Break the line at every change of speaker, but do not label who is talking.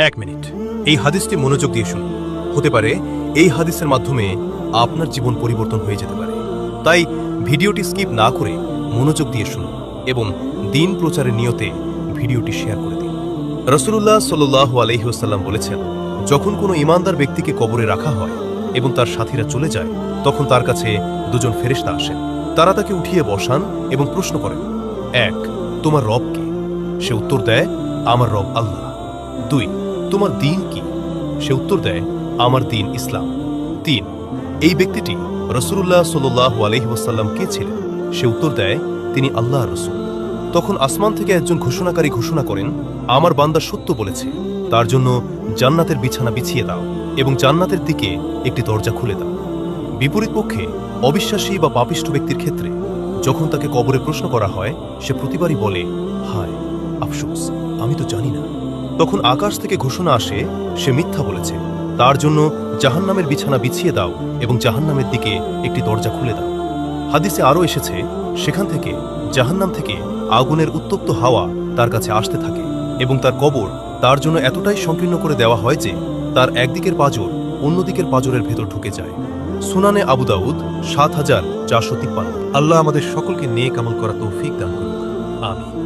এক মিনিট, এই হাদিসটি মনোযোগ দিয়ে শুনুন। হতে পারে এই হাদিসের মাধ্যমে আপনার জীবন পরিবর্তন হয়ে যেতে পারে। তাই ভিডিওটি স্কিপ না করে মনোযোগ দিয়ে শুনুন এবং দিন প্রচারের নিয়তে ভিডিওটি শেয়ার করে দিন। রাসূলুল্লাহ সাল্লাল্লাহু আলাইহি ওয়াসাল্লাম বলেছেন, যখন কোনো ঈমানদার ব্যক্তিকে কবরে রাখা হয় এবং তার সাথীরা চলে যায়, তখন তার কাছে দুজন ফেরেশতা আসেন। তারা তাকে উঠিয়ে বসান এবং প্রশ্ন করেন, ১. তোমার রব কে? সে উত্তর দেয়, আমার রব আল্লাহ। ২. তোমার দ্বীন কি? সে উত্তর দেয়, আমার দ্বীন ইসলাম। ৩. এই ব্যক্তিটি রাসূলুল্লাহ সাল্লাল্লাহু আলাইহি ওয়াসাল্লাম কে ছিলেন? সে উত্তর দেয়, তিনি আল্লাহর রাসূল। তখন আসমান থেকে একজন ঘোষণাকারী ঘোষণা করেন, আমার বান্দা সত্য বলেছে, তার জন্য জান্নাতের বিছানা বিছিয়ে দাও এবং জান্নাতের দিকে একটি দরজা খুলে দাও। বিপরীত পক্ষে অবিশ্বাসী বা পাপিষ্ঠ ব্যক্তির ক্ষেত্রে যখন তাকে কবরে প্রশ্ন করা হয়, সে প্রতিবারই বলে, হায় আফসোস, আমি তো জানি না। তখন আকাশ থেকে ঘোষণা আসে, সে মিথ্যা বলেছে, তার জন্য জাহান্নামের বিছানা বিছিয়ে দাও এবং জাহান্নামের দিকে একটি দরজা খুলে দাও। হাদিসে আরও এসেছে, সেখান থেকে জাহান্নাম থেকে আগুনের উত্তপ্ত হাওয়া তার কাছে আসতে থাকে এবং তার কবর তার জন্য এতটাই সংকীর্ণ করে দেওয়া হয় যে তার একদিকের পাঁজর অন্যদিকের পাঁজরের ভেতর ঢুকে যায়। সুনানে আবু দাউদ ৭,৪৫৩। আল্লাহ আমাদের সকলকে নেক আমল করা তৌফিক দান করুন। আমিন।